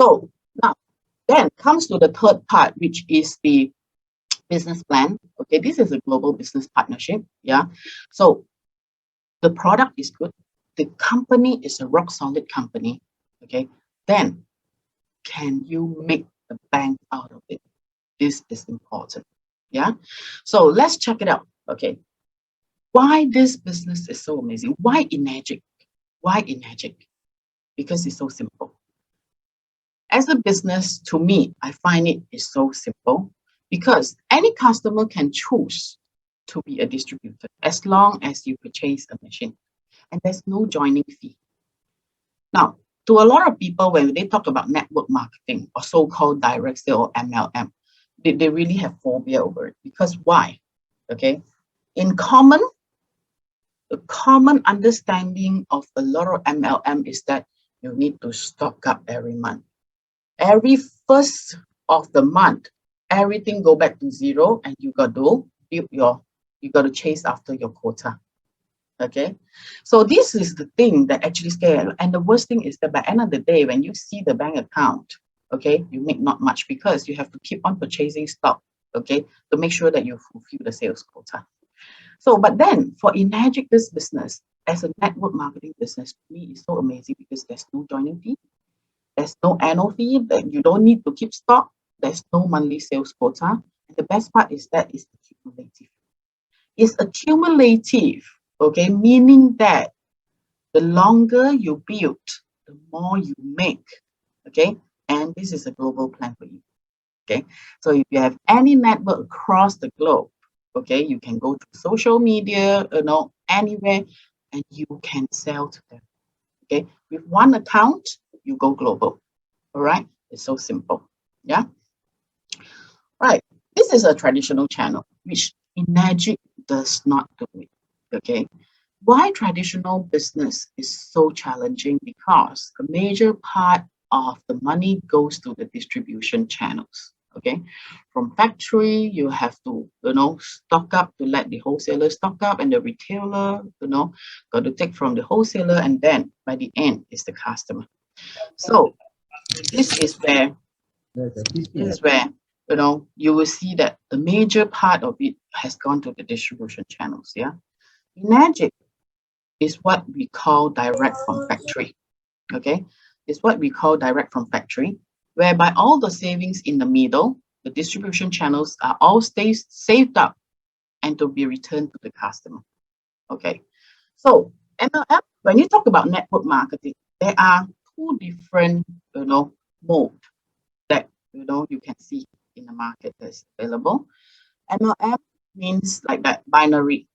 So now then comes to the third part, which is the business plan. Okay, this is a global business partnership. Yeah. So the product is good. The company is a rock solid company. Okay. Then can you make the bank out of it? This is important. Yeah. So let's check it out. Okay. Why this business is so amazing? Why Enagic? Why Enagic? Because it's so simple. As a business, to me, I find it is so simple because any customer can choose to be a distributor as long as you purchase a machine and there's no joining fee. Now, to a lot of people, when they talk about network marketing or so-called direct sale or MLM, they really have phobia over it. Because why? Okay. In common, the common understanding of a lot of MLM is that you need to stock up every month. Every first of the month, everything go back to zero and you got to build you got to chase after your quota. Okay, so this is the thing that actually scare. And the worst thing is that by the end of the day, when you see the bank account, okay, you make not much because you have to keep on purchasing stock, okay, to make sure that you fulfill the sales quota. So, but then for Enagic, this business as a network marketing business, to me is so amazing because there's no joining fee, there's no annual fee, that you don't need to keep stock, there's no monthly sales quota. And the best part is that it's accumulative. It's accumulative, okay, meaning that the longer you build, the more you make, okay? And this is a global plan for you, okay? So if you have any network across the globe, okay, you can go to social media, anywhere, and you can sell to them, okay? With one account, you go global, all right? It's so simple, yeah? Right, this is a traditional channel, which Enagic does not do it, okay? Why traditional business is so challenging? Because a major part of the money goes to the distribution channels. Okay, from factory you have to stock up to let the wholesaler stock up, and the retailer got to take from the wholesaler, and then by the end is the customer. So this is where you will see that the major part of it has gone to the distribution channels. Yeah, Enagic is what we call direct from factory. Okay, it's what we call direct from factory, whereby all the savings in the middle, the distribution channels are all saved up and to be returned to the customer. Okay, so MLM, when you talk about network marketing, there are two different mode that you can see in the market that's available. MLM means like that binary.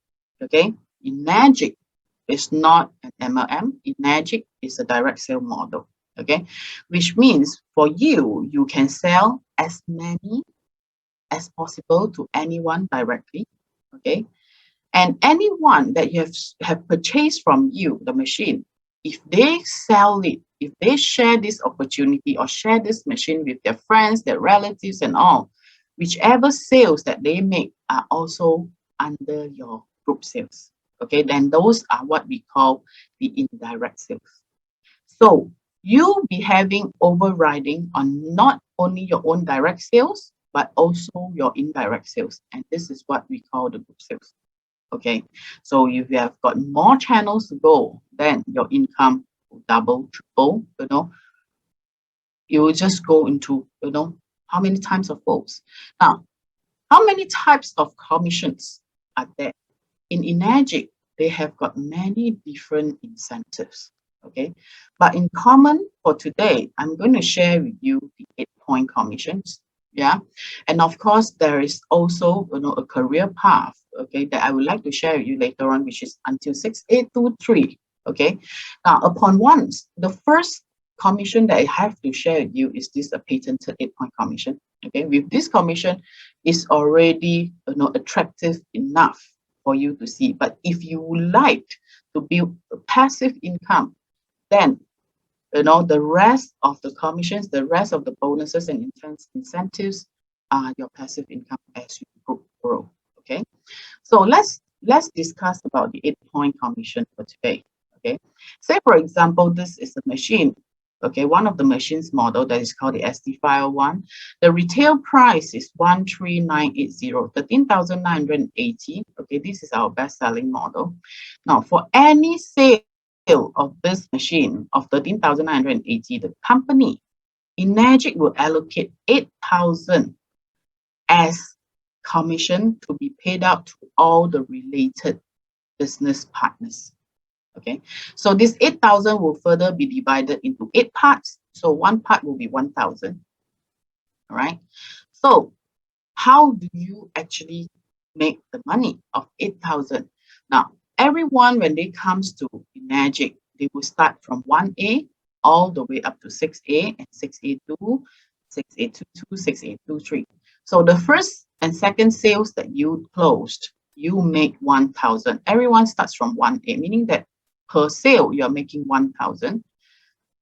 Okay, Enagic is not an MLM. Enagic is a direct sale model, okay? Which means for you, you can sell as many as possible to anyone directly, okay? And anyone that you have purchased from you, the machine, if they sell it, if they share this opportunity or share this machine with their friends, their relatives and all, whichever sales that they make are also under your group sales. Okay, then those are what we call the indirect sales. So you'll be having overriding on not only your own direct sales, but also your indirect sales. And this is what we call the group sales. Okay, so if you have got more channels to go, then your income will double, triple, you will just go into, how many times of folds. Now, how many types of commissions are there? In Enagic, they have got many different incentives, okay? But in common for today, I'm going to share with you the 8-point commissions, yeah? And of course, there is also, a career path, okay, that I would like to share with you later on, which is until 6823, okay? Now, upon once, the first commission that I have to share with you is this a patented 8-point commission, okay? With this commission, is already, attractive enough for you to see. But if you would like to build a passive income, then the rest of the commissions, the rest of the bonuses and incentives are your passive income as you grow. Okay, so let's discuss about the 8-point commission for today. Okay, say for example, this is a machine Okay, one of the machines model that is called the SD501. The retail price is 13980, 13,980. Okay, this is our best-selling model. Now, for any sale of this machine of 13,980, the company Enagic will allocate 8,000 as commission to be paid out to all the related business partners. Okay, so this 8,000 will further be divided into 8 parts. So one part will be 1,000. All right. So how do you actually make the money of 8,000? Now, everyone, when they comes to Enagic, they will start from 1A all the way up to 6A and 6A2, 6A22, 6A23. So the first and second sales that you closed, you make 1,000. Everyone starts from 1A, meaning that per sale, you're making 1,000.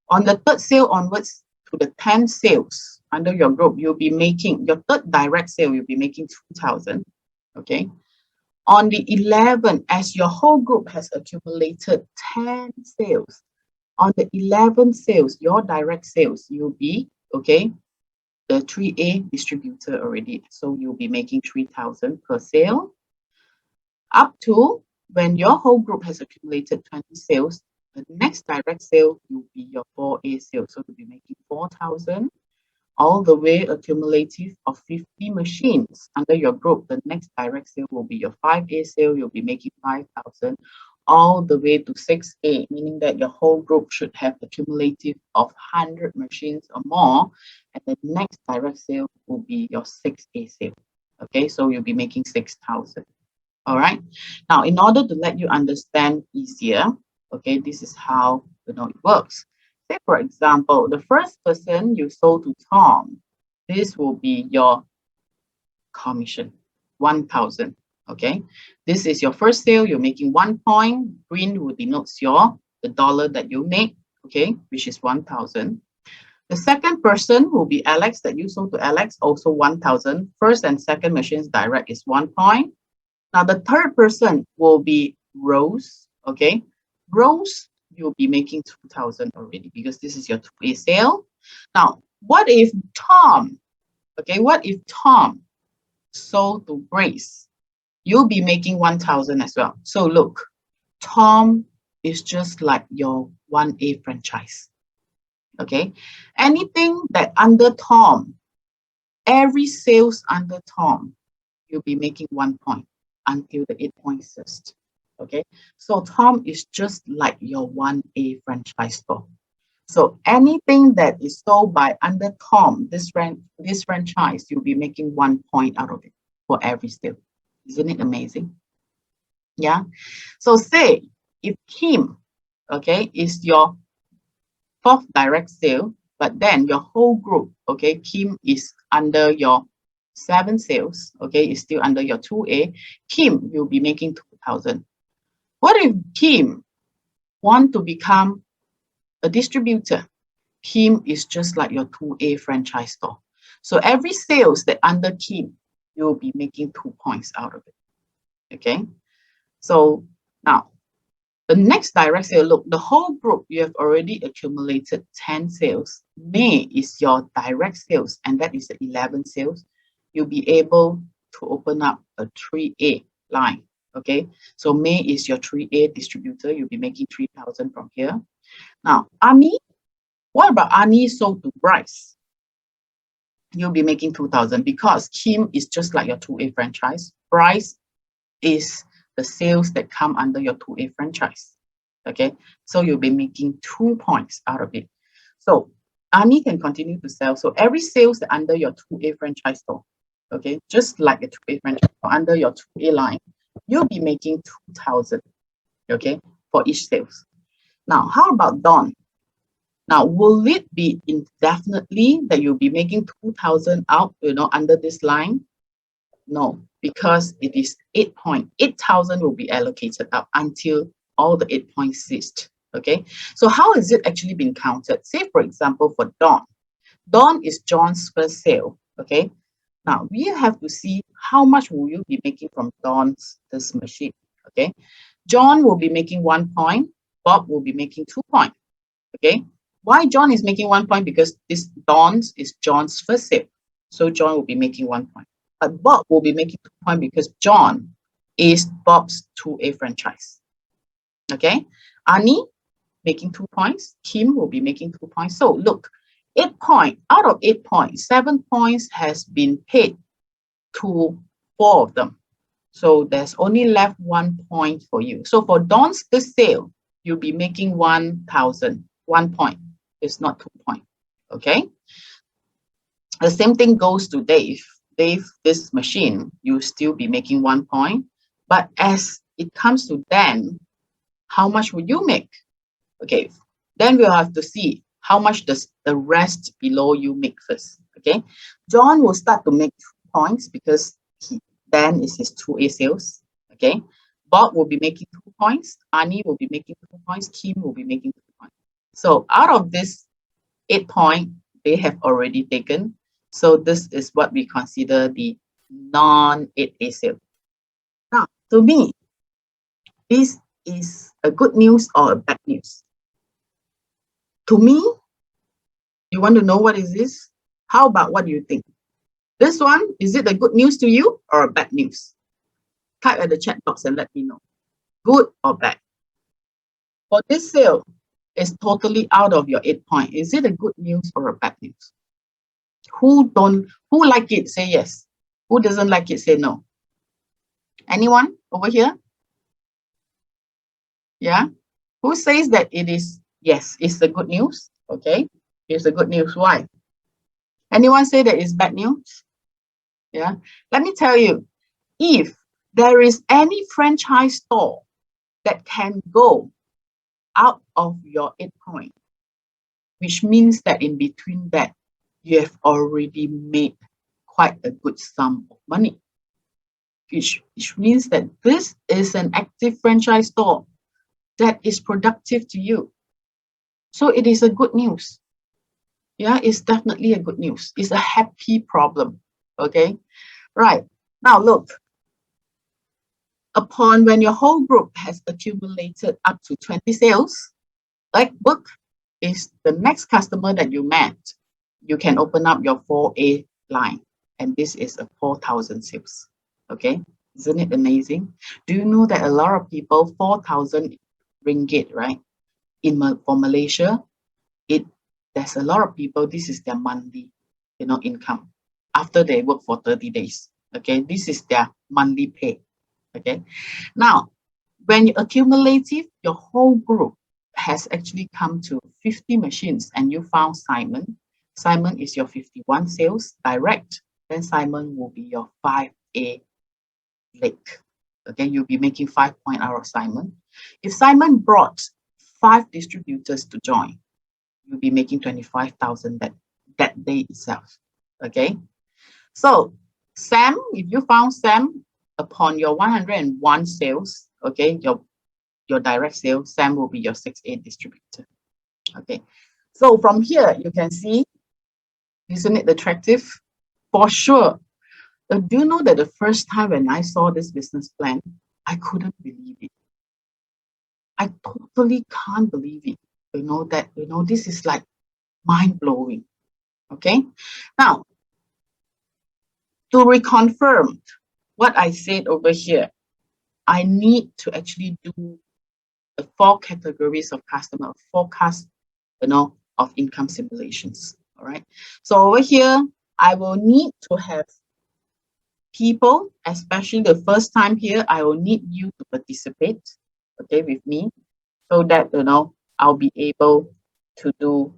On the third sale onwards to the 10 sales under your group, you'll be making your third direct sale, you'll be making 2,000. Okay. On the 11, as your whole group has accumulated 10 sales, on the 11 sales, your direct sales, you'll be, okay, the 3A distributor already. So you'll be making 3,000 per sale. Up to when your whole group has accumulated 20 sales, the next direct sale will be your 4A sale. So you'll be making 4,000. All the way accumulative of 50 machines under your group. The next direct sale will be your 5A sale. You'll be making 5,000 all the way to 6A, meaning that your whole group should have a cumulative of 100 machines or more. And the next direct sale will be your 6A sale. Okay, so you'll be making 6,000. All right. Now, in order to let you understand easier, okay, this is how it works. Say, for example, the first person you sold to Tom, this will be your commission, 1,000. Okay, this is your first sale. You're making 1 point. Green will denotes the dollar that you make. Okay, which is 1,000. The second person will be Alex that you sold to Alex, also 1,000. First and second machines direct is 1 point. Now the third person will be Rose. Okay, Rose, you'll be making 2,000 already because this is your 2A sale. Now, what if Tom? Okay, what if Tom sold to Grace? You'll be making 1,000 as well. So look, Tom is just like your 1A franchise. Okay, anything that under Tom, every sales under Tom, you'll be making 1 point until the 8 points list. Okay, so Tom is just like your 1A franchise store. So anything that is sold by under Tom, this franchise, you'll be making 1 point out of it for every sale. Isn't it amazing? Yeah. So say if Kim, okay, is your 4th direct sale, but then your whole group, okay, Kim is under your 7 sales, okay, is still under your 2A. Kim will be making 2,000. What if Kim want to become a distributor? Kim is just like your 2A franchise store. So every sales that under Kim, you'll be making 2 points out of it. Okay. So now the next direct sale, look, the whole group, you have already accumulated 10 sales. May is your direct sales, and that is the 11 sales. You'll be able to open up a 3A line. Okay, so May is your 3A distributor. You'll be making 3,000 from here. Now, Ani, what about Ani sold to Bryce? You'll be making 2,000 because Kim is just like your 2A franchise. Bryce is the sales that come under your 2A franchise. Okay, so you'll be making 2 points out of it. So Ani can continue to sell. So every sales that under your 2A franchise store, okay, just like a 2A franchise store under your 2A line, you'll be making 2,000, okay, for each sales. Now, how about Dawn? Now, will it be indefinitely that you'll be making 2,000 out, under this line? No, because it is 8 points. 8,000 will be allocated up until all the 8 points ceased. Okay, so how is it actually being counted? Say, for example, for Dawn. Dawn is John's first sale. Okay, now we have to see how much will you be making from Dawn's this machine. Okay, John will be making 1 point. Bob will be making 2 points. Okay, Why John is making 1 point? Because this Don's is John's first sale. So John will be making 1 point. But Bob will be making 2 points because John is Bob's 2A franchise. Okay. Annie making 2 points. Kim will be making 2 points. So look, 8 points out of 8 points, 7 points has been paid to 4 of them. So there's only left 1 point for you. So for Don's first sale, you'll be making 1,000. 1 point. It's not 2 points. Okay. The same thing goes to Dave. Dave, this machine, you'll still be making 1 point. But as it comes to Dan, how much will you make? Okay. Then we'll have to see how much does the rest below you make first. Okay. John will start to make 2 points because Dan is his 2A sales. Okay. Bob will be making 2 points. Annie will be making 2 points. Kim will be making 2 points. So out of this 8 points, they have already taken. So this is what we consider the non-8A sale. Now, to me, this is a good news or a bad news. To me, you want to know what is this? How about what do you think? This one, is it a good news to you or a bad news? Type at the chat box and let me know. Good or bad? For this sale, it's totally out of your 8 points. Is it a good news or a bad news? Who like it, say yes. Who doesn't like it, say no. Anyone over here? Yeah. Who says that it is, yes, it's the good news? Okay. It's the good news. Why? Anyone say that it's bad news? Yeah. Let me tell you, if there is any franchise store that can go out of your 8 points, which means that in between that, you have already made quite a good sum of money, which means that this is an active franchise store that is productive to you. So it is a good news. Yeah, it's definitely a good news. It's a happy problem. Okay, right. Now look, upon when your whole group has accumulated up to 20 sales, like book is the next customer that you met, you can open up your 4A line. And this is a 4,000 sales. Okay, isn't it amazing? Do you know that a lot of people, 4,000 ringgit, right? For Malaysia, there's a lot of people, this is their monthly, income after they work for 30 days. Okay, this is their monthly pay. Okay, now when you accumulative, your whole group has actually come to 50 machines and you found Simon. Simon is your 51 sales direct. Then Simon will be your 5A leg. Okay, you'll be making 5 points out of Simon. If Simon brought 5 distributors to join, you'll be making 25,000 that day itself. Okay, so Sam, if you found Sam upon your 101 sales, okay, your direct sale, Sam will be your 6A distributor. Okay, so from here you can see, isn't it attractive? For sure. Do you know that the first time when I saw this business plan, I couldn't believe it. I totally can't believe it. This is like mind-blowing. Okay, now to reconfirm what I said over here, I need to actually do the 4 categories of customer forecast, of income simulations. All right. So over here, I will need to have people, especially the first time here, I will need you to participate, okay, with me, so that, I'll be able to do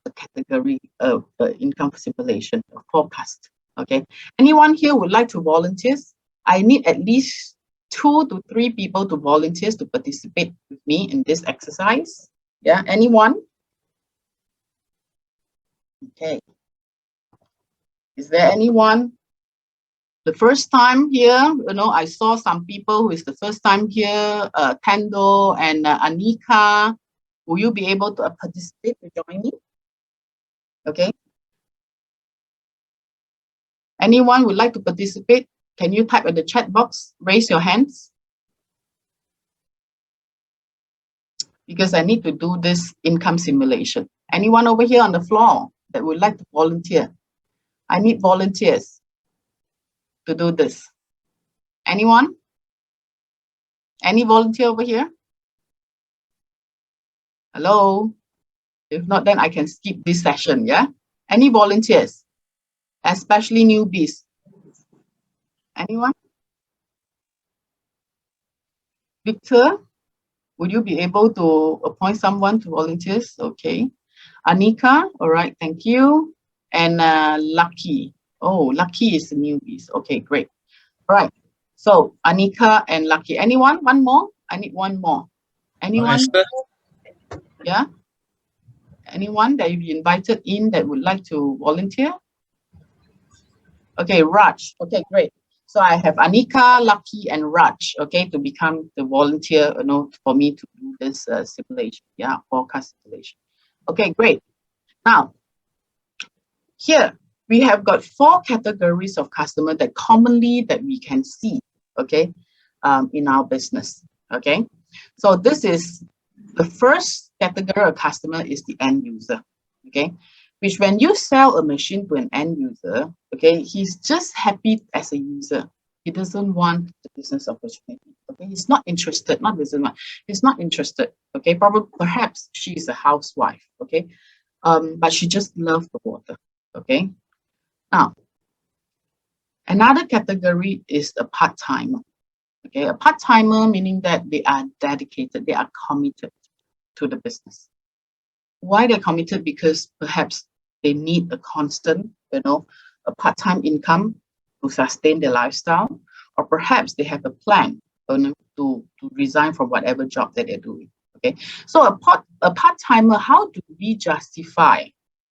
the category of income simulation or forecast. Okay. Anyone here would like to volunteer? I need at least 2 to 3 people to volunteer to participate with me in this exercise. Yeah, anyone? Okay. Is there anyone? The first time here, I saw some people who is the first time here, Tendo and Anika. Will you be able to participate to join me? Okay. Anyone would like to participate? Can you type in the chat box? Raise your hands. because I need to do this income simulation. Anyone over here on the floor that would like to volunteer? I need volunteers to do this. Anyone? Any volunteer over here? Hello? If not, then I can skip this session, yeah? Any volunteers? Especially newbies? Anyone? Victor, would you be able to appoint someone to volunteers? Okay. Anika, all right, thank you. And Lucky. Oh, Lucky is the newbies. Okay, great. All right. So Anika and Lucky. Anyone? One more? I need one more. Anyone? Yeah? Anyone that you've invited in that would like to volunteer? Okay, Raj. Okay, great. So I have Anika, Lucky, and Raj, okay, to become the volunteer, for me to do this simulation, yeah, forecast simulation. Okay, great. Now, here we have got 4 categories of customer that commonly that we can see, okay, in our business, okay. So this is the first category of customer is the end user, okay, which when you sell a machine to an end user, okay, he's just happy as a user. He doesn't want the business opportunity, okay. He's not interested, not doesn't want, he's not interested, okay. Probably, perhaps she's a housewife, okay, but she just loves the water, okay. Now, another category is a part-timer, okay. A part-timer meaning that they are dedicated, they are committed to the business. Why they're committed? Because perhaps they need a constant, a part-time income to sustain their lifestyle, or perhaps they have a plan to resign from whatever job that they're doing. Okay, so a part-timer, how do we justify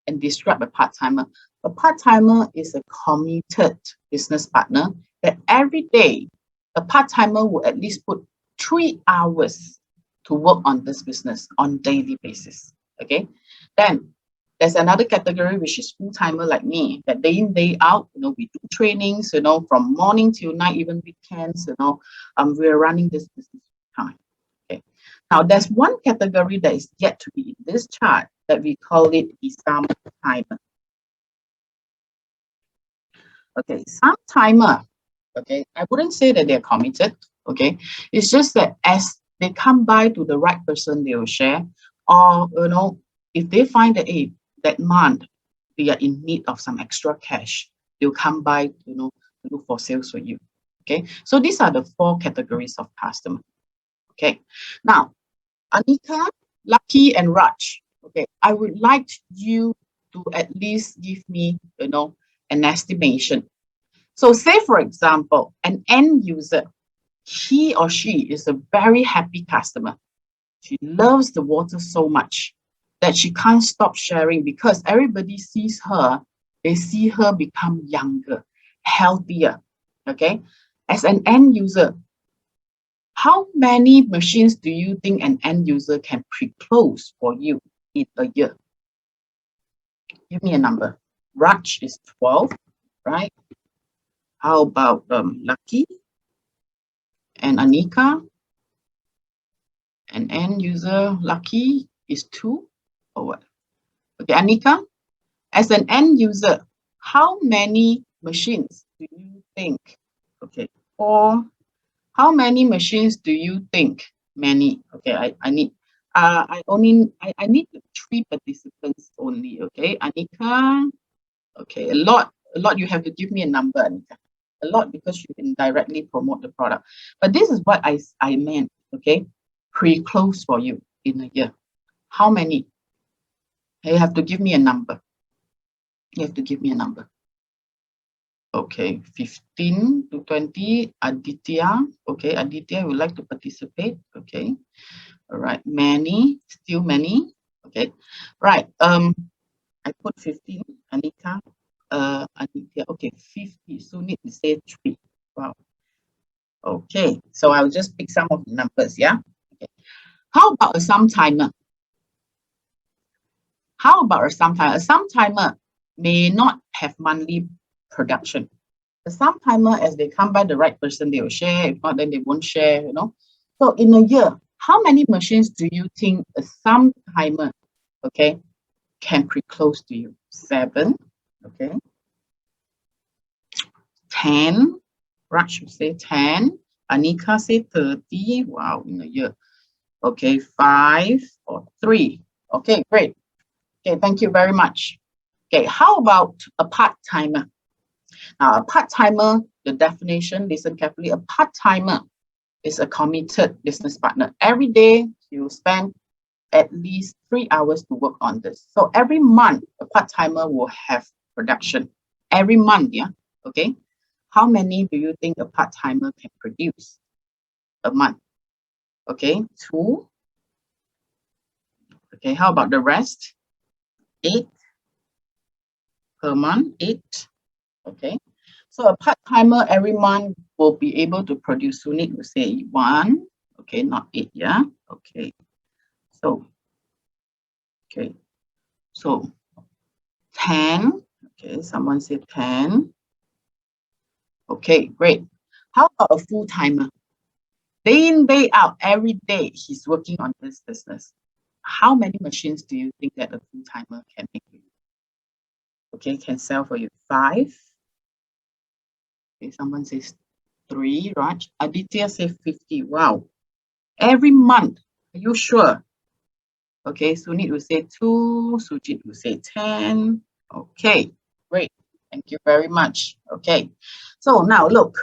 and describe a part-timer? A part-timer is a committed business partner that every day a part-timer will at least put 3 hours to work on this business on daily basis. Okay, then there's another category which is full-timer like me, that day in, day out, we do trainings, from morning till night, even weekends, we're running this business time. Okay. Now there's one category that is yet to be in this chart that we call it the some-timer. Okay, some-timer. Okay, I wouldn't say that they're committed. Okay, it's just that as they come by to the right person, they will share, or if they find that that month we are in need of some extra cash, they'll come by, to look for sales for you. Okay, so these are the 4 categories of customer. Okay, now Anika, Lucky, and Raj. Okay, I would like you to at least give me, an estimation. So say, for example, an end user, he or she is a very happy customer. She loves the water so much that she can't stop sharing, because everybody sees her, they see her become younger, healthier, okay? As an end user, how many machines do you think an end user can pre-close for you in a year? Give me a number. Raj is 12, right? How about Lucky and Anika? An end user, Lucky, is 2 or what? Okay, Anika, as an end user, how many machines do you think? Okay, 4. How many machines do you think? Many. Okay, I need I need 3 participants only. Okay, Anika. Okay, a lot. You have to give me a number, Anika. A lot, because you can directly promote the product. But this is what I meant. Okay, pre-close for you in a year. How many? You have to give me a number. You have to give me a number. Okay, 15 to 20. Aditya. Okay, Aditya would like to participate. Okay. All right. Many. Still many. Okay. Right. I put 15. Anika. Aditya. Okay, 50. So need to say 3. Wow. Okay. So I'll just pick some of the numbers. Yeah. Okay. How about a some-timer? How about a some-timer? A some-timer may not have monthly production. The some-timer, as they come by the right person, they will share. If not, then they won't share, So in a year, how many machines do you think a sum timer, okay, can pre-close to you? 7, okay. 10, Raj will say 10, Anika say 30, wow, in a year. Okay, 5 or 3. Okay, great. Okay, thank you very much. Okay, how about a part-timer? Now, a part-timer, the definition, listen carefully, a part-timer is a committed business partner. Every day, you spend at least 3 hours to work on this. So every month, a part-timer will have production. Every month, yeah, okay? How many do you think a part-timer can produce a month? Okay, 2. Okay, how about the rest? 8 per month, 8. Okay, so a part-timer every month will be able to produce, so need to say 1. Okay, not 8, yeah? Okay, so, okay, so 10. Okay, someone said 10. Okay, great. How about a full-timer? Day in, day out, every day he's working on this business. How many machines do you think that a full-timer can make for you? Okay, can sell for you 5. Okay, someone says 3, Raj. Aditya says 50. Wow. Every month. Are you sure? Okay, Sunit will say 2. Sujit will say 10. Okay, great. Thank you very much. Okay, so now look.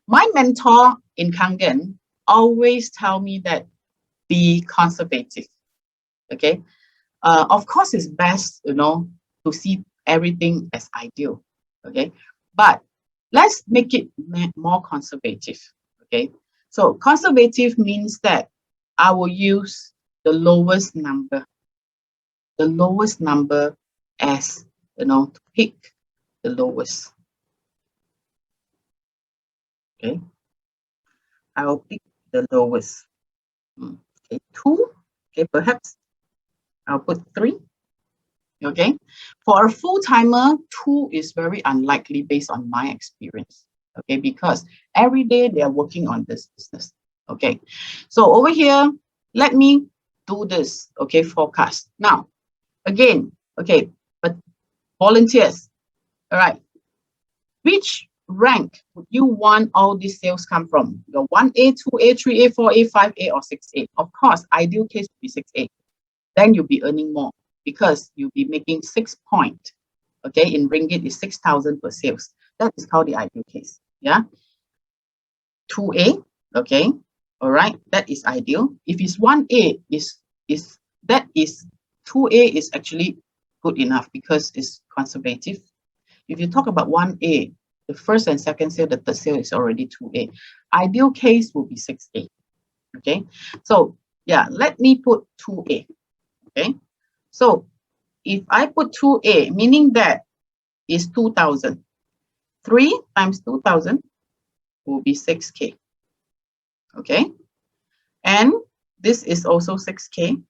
My mentor in Kangen always tell me that be conservative. Okay, of course it's best, to see everything as ideal. Okay, but let's make it more conservative. Okay, so conservative means that I will use the lowest number as, to pick the lowest. Okay, I will pick the lowest. Okay, 2. Okay, perhaps I'll put 3. Okay, for a full-timer, 2 is very unlikely based on my experience. Okay, because every day they are working on this business. Okay, so over here, let me do this. Okay, forecast. Now, again, okay, but volunteers, all right, which rank would you want all these sales come from? The 1A, 2A, 3A, 4A, 5A, or 6A? Of course, ideal case would be 6A. Then you'll be earning more because you'll be making 6 points. Okay, in ringgit is 6,000 per sales. That is called the ideal case. Yeah. 2A. Okay. All right. That is ideal. If it's 1A, that is 2A is actually good enough because it's conservative. If you talk about 1A, the first and second sale, the third sale is already 2A. Ideal case will be 6A. Okay. So yeah, let me put 2A. Okay. So if I put 2A, meaning that is 2,000. 3 times 2,000 will be 6K. Okay. And this is also 6K.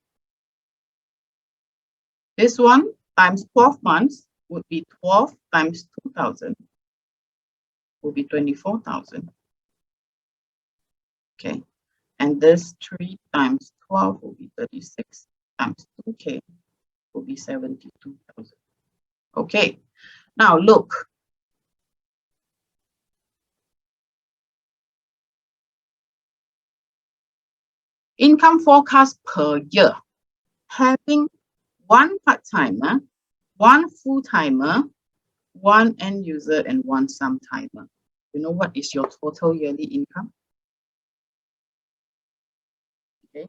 This one times 12 months would be 12 times 2,000 will be 24,000. Okay. And this 3 times 12 will be 36 times 2K will be 72,000. Okay. Now look. Income forecast per year. Having 1 part-timer, 1 full-timer, 1 end user, and 1 sum-timer. You know what is your total yearly income? Okay.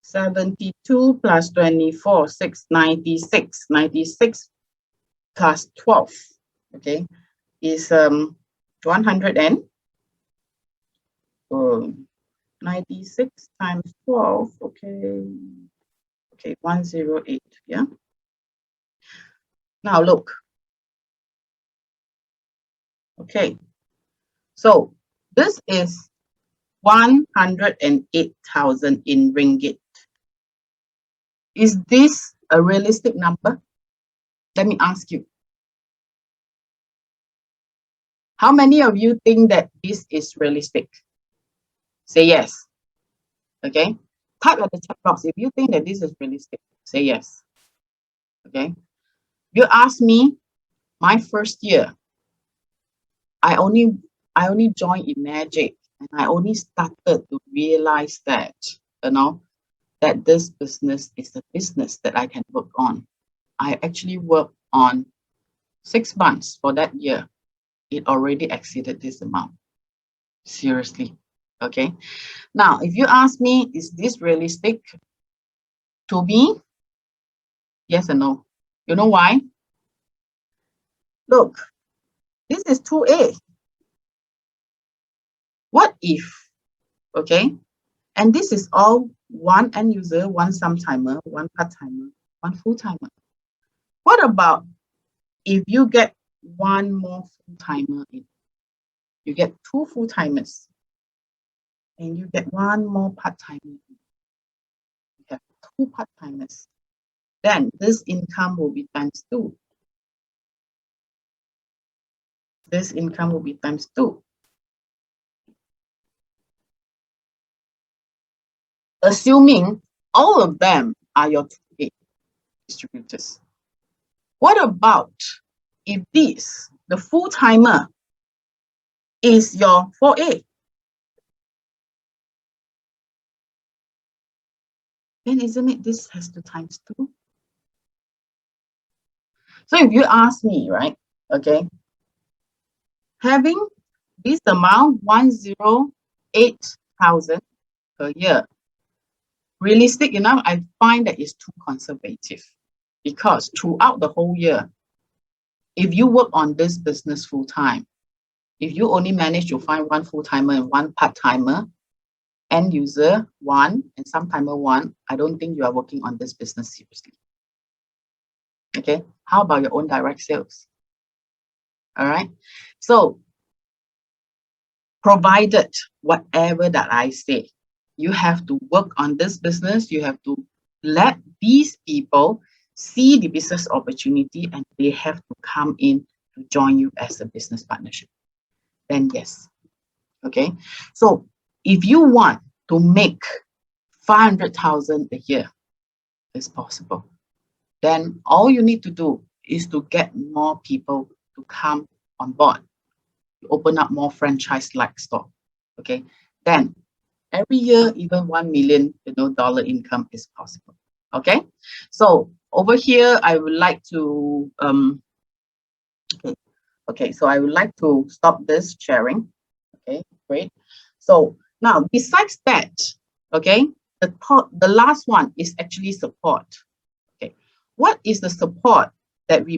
72 plus 24, 96. 96 plus 12, okay, is 100 and 96 times 12, okay, 108, yeah. Now look, okay, so this is 108,000 in ringgit. Is this a realistic number? Let me ask you. How many of you think that this is realistic? Say yes. Okay, type at the chat box if you think that this is realistic. Say yes. Okay, you ask me, my first year, I only joined in Magic, and I only started to realize that, you know, that this business is a business that I can work on. I actually worked on 6 months for that year. It already exceeded this amount. Seriously. Okay. Now, if you ask me, is this realistic? To me, yes and no. You know why? Look, this is 2A. What if, okay? And this is all one end user, one sometime-timer, one part-timer, one full-timer. What about if you get one more full-timer in? You get 2 full-timers and you get one more part-timer in. You have 2 part-timers. Then this income will be times 2. This income will be times 2. Assuming all of them are your 2A distributors. What about if this, the full-timer, is your 4A? Then isn't it this has to times 2? So if you ask me, right, okay, having this amount, 108,000 per year, realistic enough, I find that it's too conservative, because throughout the whole year, if you work on this business full time, if you only manage to find one full-timer and one part-timer, end user 1 and sometime-timer 1, I don't think you are working on this business seriously. Okay, how about your own direct sales? All right, so provided whatever that I say, you have to work on this business, you have to let these people see the business opportunity, and they have to come in to join you as a business partnership. Then yes. Okay, so if you want to make 500,000 a year, it's possible. Then all you need to do is to get more people to come on board. You open up more franchise-like store. Okay, then every year, even 1 million, dollar income is possible. Okay, so over here, I would like to so I would like to stop this sharing. Okay, great. So now, besides that, okay, the last one is actually support. Okay, what is the support that we